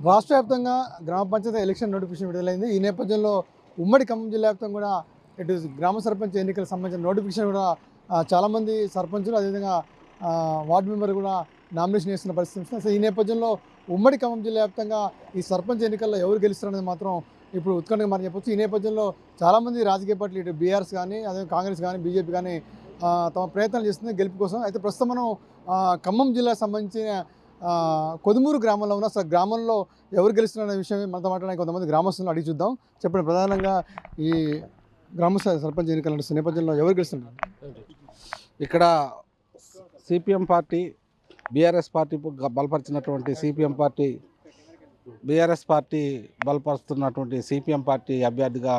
రాష్ట్ర వ్యాప్తంగా గ్రామ పంచాయతీ ఎలక్షన్ నోటిఫికేషన్ విడుదలైంది. ఈ నేపథ్యంలో ఉమ్మడి ఖమ్మం జిల్లా వ్యాప్తంగా కూడా ఇటు గ్రామ సర్పంచ్ ఎన్నికలకు సంబంధించిన నోటిఫికేషన్ కూడా చాలామంది సర్పంచులు అదేవిధంగా వార్డు మెంబర్ కూడా నామినేషన్ చేస్తున్న పరిస్థితి ఉంది. సో ఈ నేపథ్యంలో ఉమ్మడి ఖమ్మం జిల్లా వ్యాప్తంగా ఈ సర్పంచ్ ఎన్నికల్లో ఎవరు గెలుస్తారనేది మాత్రం ఇప్పుడు ఉత్కంఠగా మనం చెప్పొచ్చు. ఈ నేపథ్యంలో చాలామంది రాజకీయ పార్టీలు ఇటు బీఆర్ఎస్ కానీ అదే కాంగ్రెస్ కానీ బీజేపీ కానీ తమ ప్రయత్నాలు చేస్తుంది గెలుపు కోసం. అయితే ప్రస్తుతం మనం ఖమ్మం జిల్లాకు సంబంధించిన కొదుమూరు గ్రామంలో ఉన్న అసలు గ్రామంలో ఎవరు గెలుస్తున్నారనే విషయం మనతో మాట్లాడడానికి కొంతమంది గ్రామస్తులను అడిగి చూద్దాం. చెప్పండి, ప్రధానంగా ఈ గ్రామ సర్పంచ్ ఎన్నికల నేపథ్యంలో ఎవరు గెలుస్తున్నారు? ఇక్కడ సిపిఎం పార్టీ బీఆర్ఎస్ పార్టీ బలపరిచినటువంటి సిపిఎం పార్టీ బీఆర్ఎస్ పార్టీ బలపరుస్తున్నటువంటి సిపిఎం పార్టీ అభ్యర్థిగా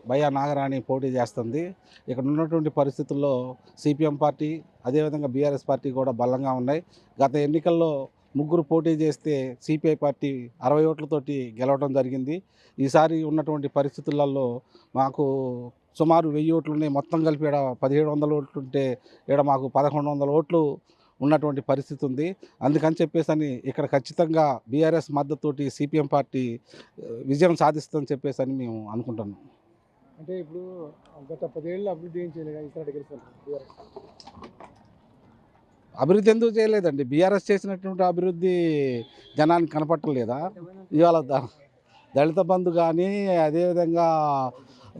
భయ్యా నాగరాణి పోటీ చేస్తుంది. ఇక్కడ ఉన్నటువంటి పరిస్థితుల్లో సిపిఎం పార్టీ అదేవిధంగా బీఆర్ఎస్ పార్టీ కూడా బలంగా ఉన్నాయి. గత ఎన్నికల్లో ముగ్గురు పోటీ చేస్తే సిపిఐ పార్టీ 60 ఓట్లతోటి గెలవడం జరిగింది. ఈసారి ఉన్నటువంటి పరిస్థితులలో మాకు సుమారు 1000 ఓట్లు ఉన్నాయి. మొత్తం కలిపి ఇక్కడ 1700 ఓట్లు ఉంటే ఇక్కడ మాకు 1100 ఓట్లు ఉన్నటువంటి పరిస్థితి ఉంది. అందుకని చెప్పేసి ఇక్కడ ఖచ్చితంగా బీఆర్ఎస్ మద్దతుతోటి సిపిఎం పార్టీ విజయం సాధిస్తుందని చెప్పేసి మేము అనుకుంటున్నాం. అంటే ఇప్పుడు గత 10 ఏళ్ళు అభివృద్ధి ఏం చేయలేదు, అభివృద్ధి ఎందుకు చేయలేదండి? బీఆర్ఎస్ చేసినటువంటి అభివృద్ధి జనానికి కనపట్టలేదా? ఇవాళ దళిత బంధు కానీ అదేవిధంగా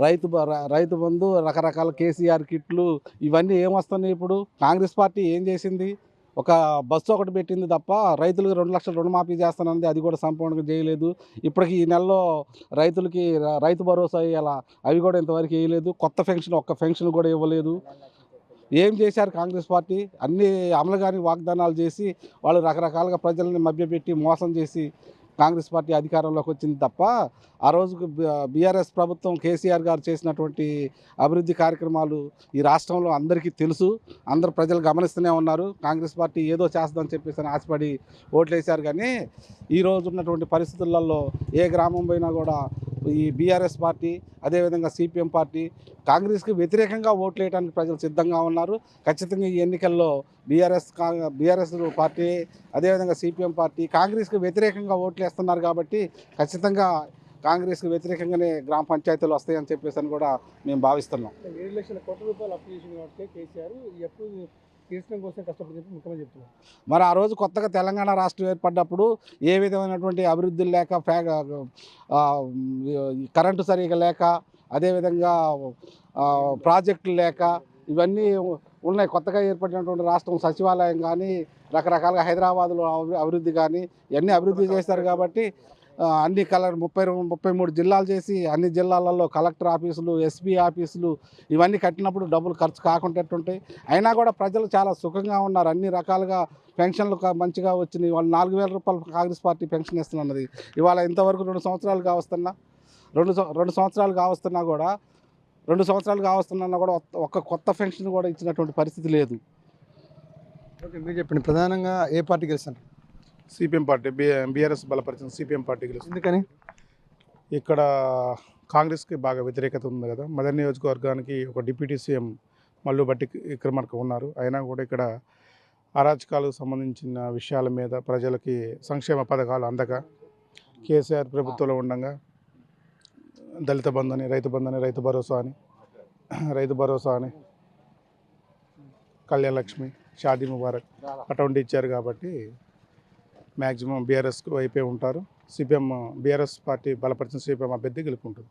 రైతు బంధు, రకరకాల కేసీఆర్ కిట్లు ఇవన్నీ ఏమొస్తున్నాయి? ఇప్పుడు కాంగ్రెస్ పార్టీ ఏం చేసింది? ఒక బస్సు ఒకటి పెట్టింది తప్ప రైతులకు 2 లక్షలు రుణమాఫీ చేస్తానంది, అది కూడా సంపూర్ణంగా చేయలేదు. ఇప్పటికి ఈ నెలలో రైతులకి రైతు భరోసా ఇవ్వాలా, అవి కూడా ఇంతవరకు వేయలేదు. కొత్త ఒక్క పెన్షన్ కూడా ఇవ్వలేదు. ఏం చేశారు కాంగ్రెస్ పార్టీ? అన్ని అమలు కాని వాగ్దానాలు చేసి వాళ్ళు రకరకాలుగా ప్రజల్ని మభ్యపెట్టి మోసం చేసి కాంగ్రెస్ పార్టీ అధికారంలోకి వచ్చింది తప్ప ఆ రోజుకు బీఆర్ఎస్ ప్రభుత్వం కేసీఆర్ గారు చేసినటువంటి అభివృద్ధి కార్యక్రమాలు ఈ రాష్ట్రంలో అందరికీ తెలుసు. అందరు ప్రజలు గమనిస్తూనే ఉన్నారు. కాంగ్రెస్ పార్టీ ఏదో చేస్తుందని చెప్పేసి ఆశపడి ఓట్లేశారు. కానీ ఈరోజు ఉన్నటువంటి పరిస్థితులలో ఏ గ్రామం పోయినా కూడా ఈ బీఆర్ఎస్ పార్టీ అదేవిధంగా సిపిఎం పార్టీ కాంగ్రెస్కి వ్యతిరేకంగా ఓట్లు వేయడానికి ప్రజలు సిద్ధంగా ఉన్నారు. ఖచ్చితంగా ఈ ఎన్నికల్లో బీఆర్ఎస్ పార్టీ అదేవిధంగా సిపిఎం పార్టీ కాంగ్రెస్కి వ్యతిరేకంగా ఓట్లు వేస్తున్నారు. కాబట్టి ఖచ్చితంగా కాంగ్రెస్కి వ్యతిరేకంగానే గ్రామ పంచాయతీలు వస్తాయని చెప్పేసి కూడా మేము భావిస్తున్నాం. 7 లక్షల కోట్ల రూపాయలు అప్పు చేసిన కాబట్టి కేసీఆర్ ఈ అప్పు తీర్చడం కోసం కష్టపడి చెప్పి ముఖ్యమంత్రి చెప్తున్నారు. మరి ఆ రోజు కొత్తగా తెలంగాణ రాష్ట్రం ఏర్పడ్డప్పుడు ఏ విధమైనటువంటి అభివృద్ధులు లేక కరెంటు సరిగా లేక అదేవిధంగా ప్రాజెక్టులు లేక ఇవన్నీ ఉన్నాయి. కొత్తగా ఏర్పడినటువంటి రాష్ట్రం సచివాలయం కానీ రకరకాలుగా హైదరాబాద్లో అభివృద్ధి కానీ ఇవన్నీ అభివృద్ధి చేశారు. కాబట్టి అన్ని 33 జిల్లాలు చేసి అన్ని జిల్లాలలో కలెక్టర్ ఆఫీసులు, ఎస్పీ ఆఫీసులు ఇవన్నీ కట్టినప్పుడు డబ్బులు ఖర్చు కాకుండా ఉంటాయి. అయినా కూడా ప్రజలు చాలా సుఖంగా ఉన్నారు. అన్ని రకాలుగా పెన్షన్లు మంచిగా వచ్చినాయి. వాళ్ళు 4000 రూపాయలు కాంగ్రెస్ పార్టీ పెన్షన్ ఇస్తున్నది. ఇవాళ ఇంతవరకు 2 సంవత్సరాలు కావస్తున్నా 2 సంవత్సరాలు కావస్తున్నా కూడా 2 సంవత్సరాలు కావస్తున్నా కూడా ఒక్క కొత్త పెన్షన్ కూడా ఇచ్చినటువంటి పరిస్థితి లేదు. ఓకే, మీరు చెప్పండి, ప్రధానంగా ఏ పార్టీ గెలుస్తారు? సిపిఎం పార్టీ బీఆర్ఎస్ బలపరిచిన సిపిఎం పార్టీ గెలుస్తుంది. ఎందుకని? ఇక్కడ కాంగ్రెస్కి బాగా వ్యతిరేకత ఉంది కదా. మదర్ నియోజకవర్గానికి ఒక డిప్యూటీ సీఎం మల్లు భట్టి విక్రమార్క ఉన్నారు. అయినా కూడా ఇక్కడ అరాచకాలకు సంబంధించిన విషయాల మీద ప్రజలకి సంక్షేమ పథకాలు అందక కేసీఆర్ ప్రభుత్వంలో ఉండగా దళిత బంధు అని, రైతు భరోసా అని కళ్యాణ లక్ష్మి, షాదీ ముబారక్ అటువంటి ఇచ్చారు. కాబట్టి మ్యాక్సిమం బీఆర్ఎస్కి వైపే ఉంటారు. బీఆర్ఎస్ పార్టీ బలపరిచిన సిపిఎం అభ్యర్థి గెలుపుకుంటుంది.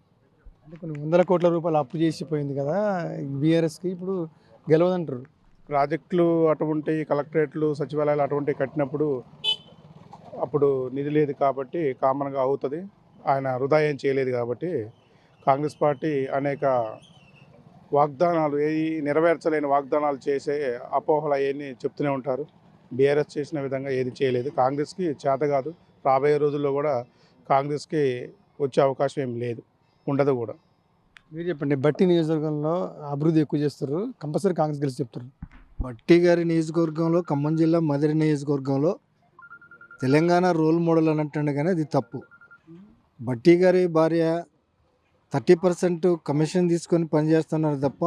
అంటే కొన్ని 100 కోట్ల రూపాయలు అప్పు చేసిపోయింది కదా బీఆర్ఎస్కి, ఇప్పుడు గెలవదంటారు. ప్రాజెక్టులు అటువంటి కలెక్టరేట్లు, సచివాలయాలు అటువంటివి కట్టినప్పుడు అప్పుడు నిధి లేదు కాబట్టి కామన్గా అవుతుంది. ఆయన వృధా ఏం చేయలేదు కాబట్టి కాంగ్రెస్ పార్టీ అనేక వాగ్దానాలు నెరవేర్చలేని వాగ్దానాలు చేసే అపోహలు అవన్నీ చెప్తూనే ఉంటారు. బీఆర్ఎస్ చేసిన విధంగా ఏది చేయలేదు. కాంగ్రెస్కి చేత కాదు. రాబోయే రోజుల్లో కూడా కాంగ్రెస్కి వచ్చే అవకాశం ఏం లేదు, ఉండదు కూడా. మీరు చెప్పండి, బట్టి నియోజకవర్గంలో అభివృద్ధి ఎక్కువ చేస్తారు, కంపల్సరీ కాంగ్రెస్ గెలిచి చెప్తారు. బట్టి గారి నియోజకవర్గంలో ఖమ్మం జిల్లా మదిరి నియోజకవర్గంలో తెలంగాణ రోల్ మోడల్ అన్నట్టు, కానీ అది తప్పు. బట్టి గారి భార్య 30% కమిషన్ తీసుకొని పనిచేస్తున్నారు తప్ప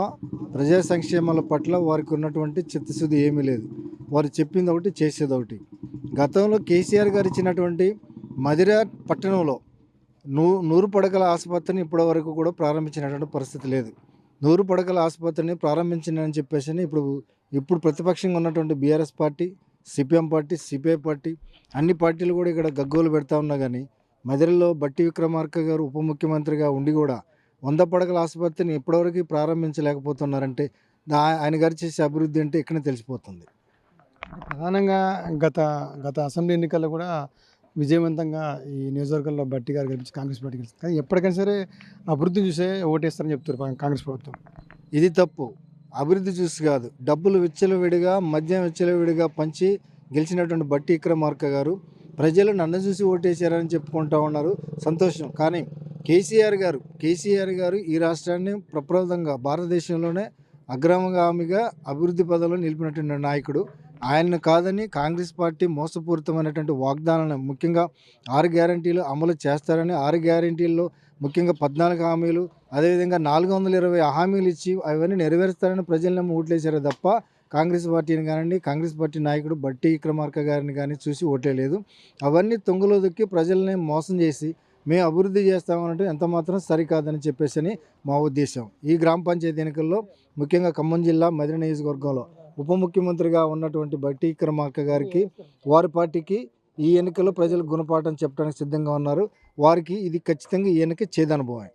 ప్రజా సంక్షేమాల పట్ల వారికి ఉన్నటువంటి చిత్తశుద్ధి ఏమీ లేదు. వారు చెప్పింది ఒకటి, చేసేది ఒకటి. గతంలో కేసీఆర్ గారు ఇచ్చినటువంటి మధిర పట్టణంలో 100 పడకల ఆసుపత్రిని ఇప్పటివరకు కూడా ప్రారంభించినటువంటి పరిస్థితి లేదు. 100 పడకల ఆసుపత్రిని ప్రారంభించిందని చెప్పేసి ఇప్పుడు ప్రతిపక్షంగా ఉన్నటువంటి BRS party, CPM party, CPI party అన్ని పార్టీలు కూడా ఇక్కడ గగ్గోలు పెడతా ఉన్నా కానీ మధిరలో బట్టి విక్రమార్క గారు ఉప ముఖ్యమంత్రిగా ఉండి కూడా 100 పడకల ఆసుపత్రిని ఇప్పటివరకు ప్రారంభించలేకపోతున్నారంటే ఆయన గారు చేసే అభివృద్ధి అంటే ఇక్కడనే తెలిసిపోతుంది. ప్రధానంగా గత గత అసెంబ్లీ ఎన్నికల్లో కూడా విజయవంతంగా ఈ నియోజకవర్గంలో బట్టి గారు గెలిపించి కాంగ్రెస్ పార్టీ గెలిచింది. కానీ ఎప్పటికైనా సరే అభివృద్ధిని చూసే ఓటేస్తారని చెప్తారు కాంగ్రెస్ ప్రభుత్వం. ఇది తప్పు. అభివృద్ధి చూసి కాదు, డబ్బులు విచ్చలవిడిగా మద్యం విచ్చలవిడిగా పంచి గెలిచినటువంటి బట్టి విక్రమార్క గారు ప్రజలు నన్ను చూసి ఓటేశారని చెప్పుకుంటూ ఉన్నారు. సంతోషం. కానీ కేసీఆర్ గారు ఈ రాష్ట్రాన్ని ప్రప్రదంగా భారతదేశంలోనే అగ్రగామిగా అభివృద్ధి పదంలో నిలిపినటువంటి నాయకుడు. ఆయన్ని కాదని కాంగ్రెస్ పార్టీ మోసపూరితమైనటువంటి వాగ్దానాలను ముఖ్యంగా 6 గ్యారంటీలు అమలు చేస్తారని 6 గ్యారంటీల్లో ముఖ్యంగా 14 హామీలు అదేవిధంగా 420 హామీలు ఇచ్చి అవన్నీ నెరవేరుస్తారని ప్రజలను ఓట్లేశారు తప్ప కాంగ్రెస్ పార్టీని కానివ్వండి, కాంగ్రెస్ పార్టీ నాయకుడు బట్టి విక్రమార్క గారిని కానీ చూసి ఓట్లేదు. అవన్నీ తొంగలో దొక్కి ప్రజల్ని మోసం చేసి మేము అభివృద్ధి చేస్తామన్నట్టు ఎంత మాత్రం సరికాదని చెప్పేసి మా ఉద్దేశం. ఈ గ్రామ పంచాయతీ ఎన్నికల్లో ముఖ్యంగా ఖమ్మం జిల్లా మధిర నియోజకవర్గంలో ఉప ముఖ్యమంత్రిగా ఉన్నటువంటి బట్టి విక్రమార్క గారికి వారి పార్టీకి ఈ ఎన్నికల్లో ప్రజలు గుణపాఠం చెప్పడానికి సిద్ధంగా ఉన్నారు. వారికి ఇది ఖచ్చితంగా ఈ ఎన్నిక చేదనుభవం.